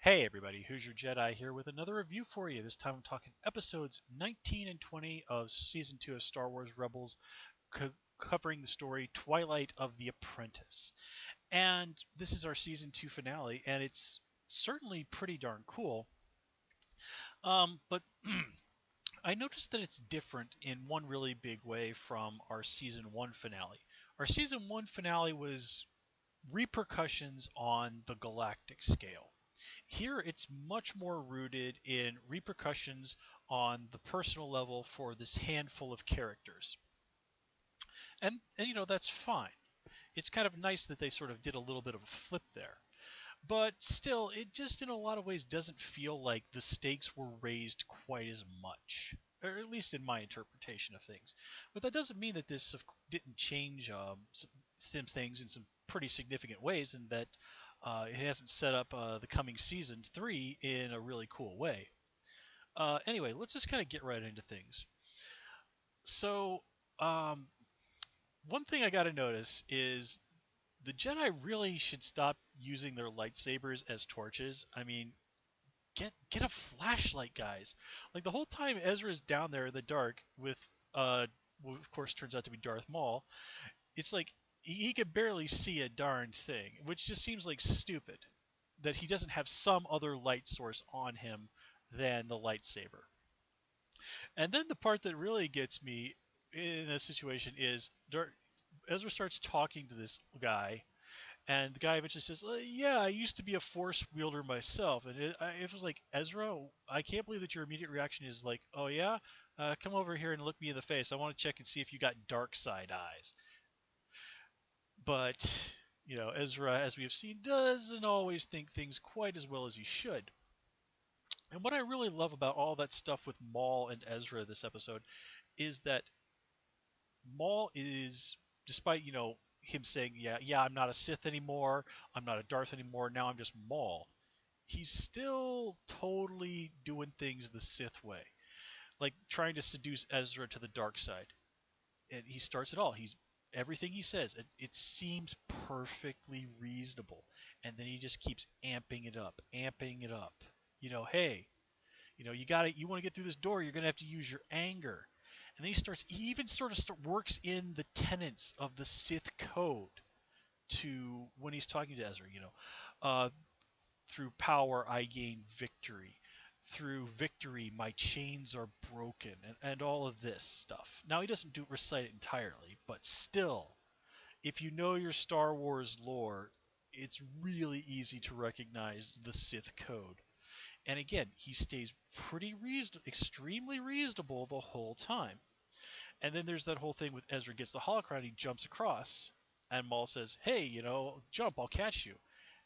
Hey everybody, who's your Jedi here with another review for you. This time I'm talking episodes 19 and 20 of Season 2 of Star Wars Rebels, covering the story Twilight of the Apprentice. And this is our Season 2 finale, and it's certainly pretty darn cool. But I noticed that it's different in one really big way from our Season 1 finale. Our Season 1 finale was repercussions on the galactic scale. Here, it's much more rooted in repercussions on the personal level for this handful of characters. And that's fine. It's kind of nice that they sort of did a little bit of a flip there. But still, it just in a lot of ways doesn't feel like the stakes were raised quite as much, or at least in my interpretation of things. But that doesn't mean that this didn't change some things in some pretty significant ways, and that it hasn't set up the coming season 3 in a really cool way. Anyway, let's just kind of get right into things. So, um, one thing I got to notice is the Jedi really should stop using their lightsabers as torches. I mean, get a flashlight, guys. Like the whole time Ezra's down there in the dark with well, of course turns out to be Darth Maul. It's like he could barely see a darn thing, which just seems like stupid that he doesn't have some other light source on him than the lightsaber. And then the part that really gets me in this situation is Ezra starts talking to this guy, and the guy eventually says, "Yeah, I used to be a force wielder myself." And it was like, Ezra, I can't believe that your immediate reaction is like, "Oh yeah, come over here and look me in the face. I want to check and see if you got dark side eyes." But Ezra, as we have seen, doesn't always think things quite as well as he should. And what I really love about all that stuff with Maul and Ezra this episode is that Maul is, despite him saying, yeah, I'm not a Sith anymore, I'm not a Darth anymore, now I'm just Maul. He's still totally doing things the Sith way, like trying to seduce Ezra to the dark side. And he starts it all. He's everything he says. It seems perfectly reasonable, and then he just keeps amping it up, amping it up. Hey, you want to get through this door, you're gonna have to use your anger. And then he even sort of works in the tenets of the Sith code to when he's talking to Ezra. Uh, through power I gain victory. Through victory my chains are broken, and all of this stuff. Now he doesn't recite it entirely, but still, if you know your Star Wars lore, it's really easy to recognize the Sith code. And again, he stays extremely reasonable the whole time. And then there's that whole thing with Ezra gets the holocron, he jumps across, and Maul says, "Hey, jump, I'll catch you."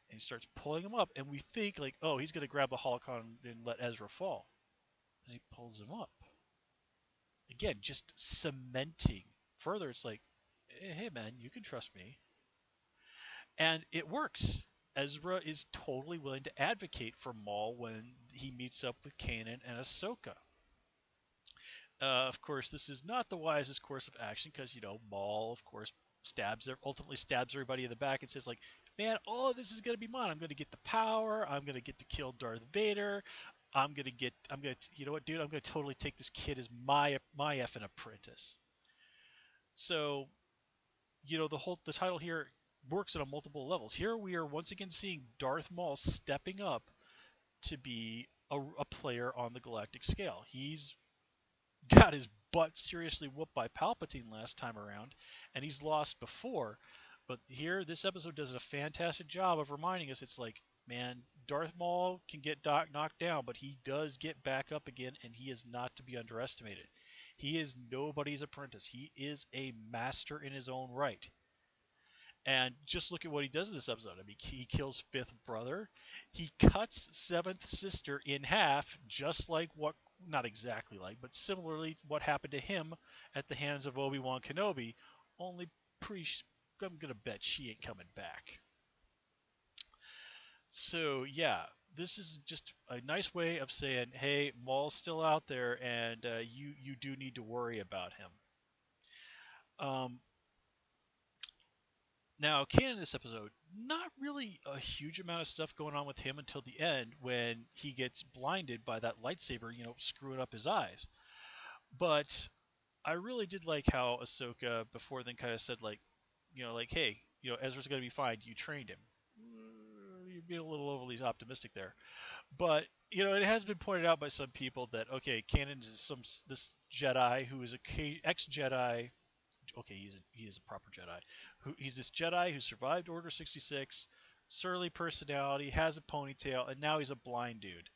And he starts pulling him up, and we think like, oh, he's gonna grab the holocron and let Ezra fall. And he pulls him up. Again, just cementing. Further, it's like, hey man, you can trust me. And it works. Ezra is totally willing to advocate for Maul when he meets up with Kanan and Ahsoka. Of course, this is not the wisest course of action because Maul, of course, ultimately stabs everybody in the back and says like, "Man, all of this is gonna be mine. I'm gonna get the power. I'm gonna get to kill Darth Vader. You know what, dude? I'm gonna totally take this kid as my effing apprentice." So the title here works on multiple levels. Here we are once again seeing Darth Maul stepping up to be a player on the galactic scale. He's got his butt seriously whooped by Palpatine last time around, and he's lost before. But here, this episode does a fantastic job of reminding us it's like, man, Darth Maul can get knocked down, but he does get back up again, and he is not to be underestimated. He is nobody's apprentice. He is a master in his own right. And just look at what he does in this episode. I mean, he kills fifth brother. He cuts seventh sister in half, just like not exactly like, but similarly what happened to him at the hands of Obi-Wan Kenobi. Only I'm gonna bet she ain't coming back. So yeah, this is just a nice way of saying, hey, Maul's still out there, and you do need to worry about him. Um, Now, Kanan in this episode not really a huge amount of stuff going on with him until the end when he gets blinded by that lightsaber, screwing up his eyes. But I really did like how Ahsoka before then kind of said like, like, hey, Ezra's gonna be fine. You trained him. You're being a little overly optimistic there. But it has been pointed out by some people that okay, Kanan is this Jedi who is a ex Jedi. Okay, he is a proper Jedi. He's this Jedi who survived Order 66, surly personality, has a ponytail, and now he's a blind dude.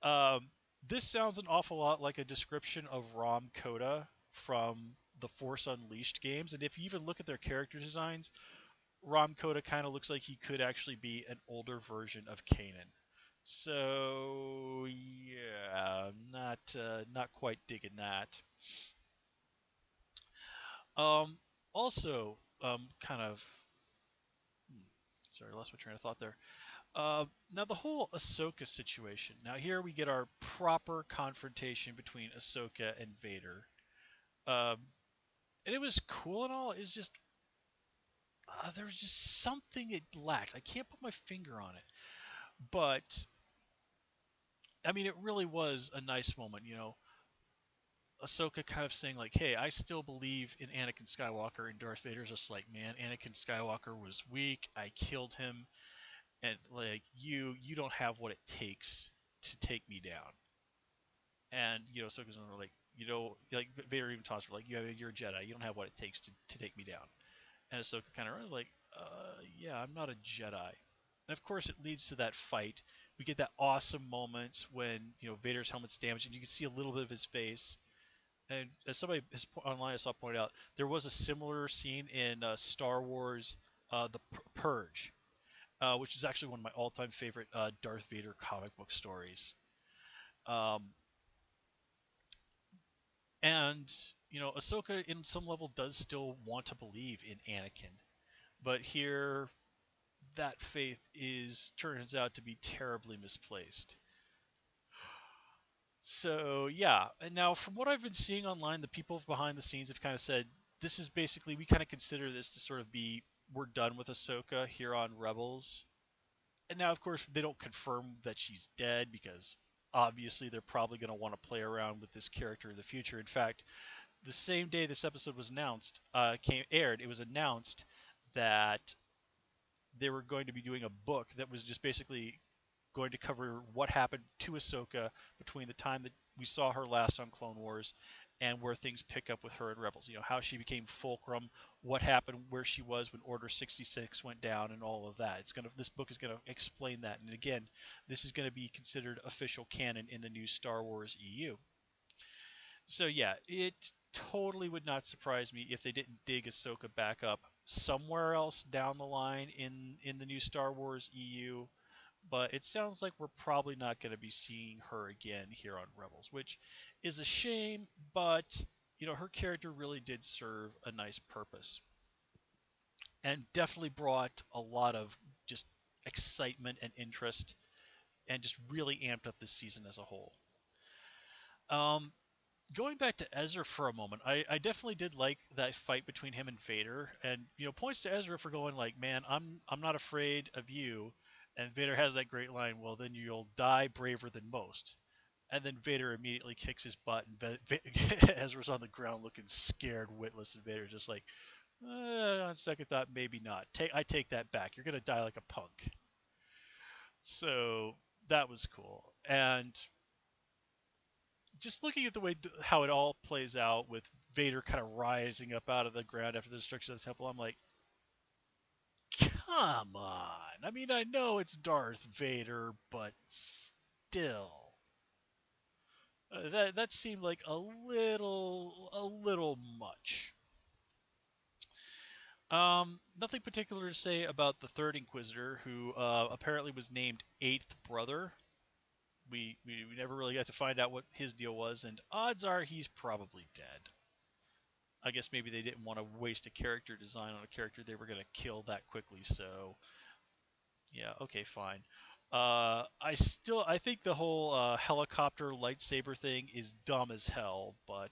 Um, this sounds an awful lot like a description of Rom Coda from the Force Unleashed games, and if you even look at their character designs, Rom Coda kind of looks like he could actually be an older version of Kanan. So yeah, not quite digging that. Um, also, kind of. Hmm, sorry, I lost my train of thought there. Now the whole Ahsoka situation. Now here we get our proper confrontation between Ahsoka and Vader. Um, and it was cool and all. It's just there was just something it lacked. I can't put my finger on it, but I mean, it really was a nice moment. Ahsoka kind of saying like, "Hey, I still believe in Anakin Skywalker," and Darth Vader's just like, "Man, Anakin Skywalker was weak. I killed him, and like you don't have what it takes to take me down." And Ahsoka's like, like Vader even taunts her like, you're a Jedi. You don't have what it takes to take me down." And Ahsoka kind of like, yeah, I'm not a Jedi. And of course, it leads to that fight. We get that awesome moments when Vader's helmet's damaged, and you can see a little bit of his face. And as somebody online I saw pointed out, there was a similar scene in Star Wars, The Purge, which is actually one of my all-time favorite Darth Vader comic book stories. Um, and Ahsoka, in some level, does still want to believe in Anakin, but here that faith is turns out to be terribly misplaced. So yeah, and now from what I've been seeing online, the people behind the scenes have kind of said this is basically we kind of consider this to sort of be we're done with Ahsoka here on Rebels. And now of course they don't confirm that she's dead because obviously they're probably going to want to play around with this character in the future. In fact, the same day this episode was announced, aired, it was announced that they were going to be doing a book that was just basically going to cover what happened to Ahsoka between the time that we saw her last on Clone Wars and where things pick up with her in Rebels. How she became Fulcrum, what happened, where she was when Order 66 went down, and all of that. This book is gonna explain that. And again, this is gonna be considered official canon in the new Star Wars EU. So yeah, it totally would not surprise me if they didn't dig Ahsoka back up somewhere else down the line in the new Star Wars EU. But it sounds like we're probably not going to be seeing her again here on Rebels, which is a shame. But her character really did serve a nice purpose, and definitely brought a lot of just excitement and interest, and just really amped up this season as a whole. Um, Going back to Ezra for a moment, I definitely did like that fight between him and Vader, and points to Ezra for going like, "Man, I'm not afraid of you," and Vader has that great line, "Well, then you'll die braver than most," and then Vader immediately kicks his butt, and Ezra's on the ground looking scared, witless, and Vader's just like, on second thought, maybe not. I take that back. You're gonna die like a punk. So that was cool, and just looking at the way how it all plays out with Vader kind of rising up out of the ground after the destruction of the temple, I'm like, come on. I mean, I know it's Darth Vader, but still, that seemed like a little much. Nothing particular to say about the third Inquisitor, who apparently was named Eighth Brother. We never really got to find out what his deal was, and odds are he's probably dead. I guess maybe they didn't want to waste a character design on a character they were going to kill that quickly. So yeah, okay, fine. I think the whole helicopter lightsaber thing is dumb as hell, but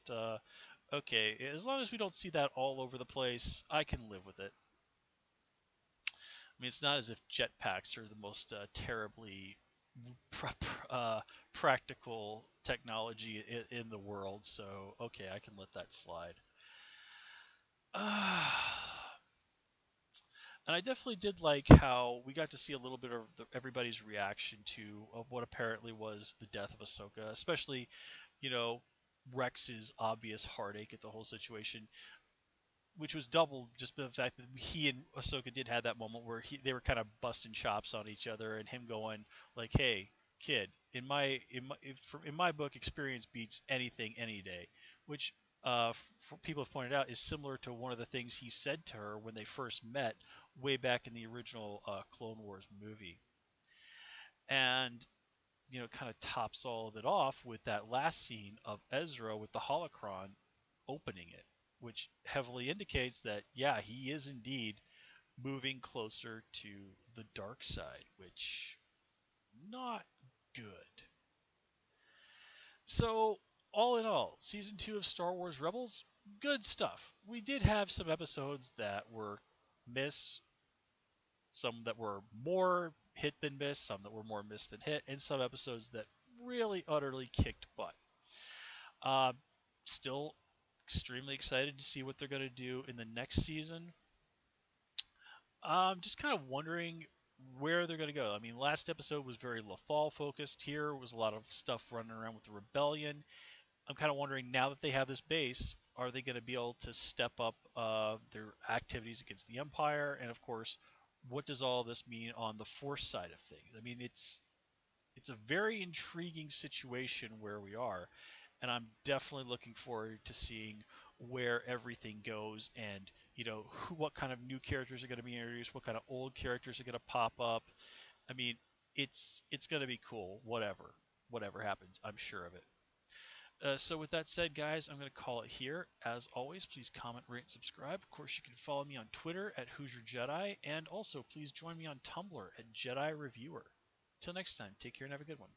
okay, as long as we don't see that all over the place, I can live with it. I mean, it's not as if jetpacks are the most terribly pr- uh, practical technology in the world, so okay, I can let that slide. And I definitely did like how we got to see a little bit of everybody's reaction to what apparently was the death of Ahsoka, especially, you know, Rex's obvious heartache at the whole situation, which was doubled just by the fact that he and Ahsoka did have that moment where they were kind of busting chops on each other, and him going like, "Hey, kid, in my book, experience beats anything any day," which people have pointed out is similar to one of the things he said to her when they first met way back in the original Clone Wars movie, and kind of tops all of it off with that last scene of Ezra with the holocron opening it, which heavily indicates that, yeah, he is indeed moving closer to the dark side, which not good. So, all in all, season 2 of Star Wars Rebels, good stuff. We did have some episodes that were miss, some that were more hit than miss, some that were more miss than hit, and some episodes that really utterly kicked butt. Uh, Still extremely excited to see what they're going to do in the next season. Just kind of wondering where they're going to go. I mean, last episode was very Lothal focused. Here was a lot of stuff running around with the rebellion. I'm kind of wondering now that they have this base, are they going to be able to step up their activities against the Empire? And of course, what does all this mean on the Force side of things? I mean, it's a very intriguing situation where we are, and I'm definitely looking forward to seeing where everything goes, and what kind of new characters are going to be introduced, what kind of old characters are going to pop up. I mean, it's going to be cool. Whatever happens, I'm sure of it. So with that said, guys, I'm going to call it here. As always, please comment, rate, and subscribe. Of course, you can follow me on Twitter at Hoosier Jedi, and also please join me on Tumblr at Jedi Reviewer. Till next time, take care and have a good one.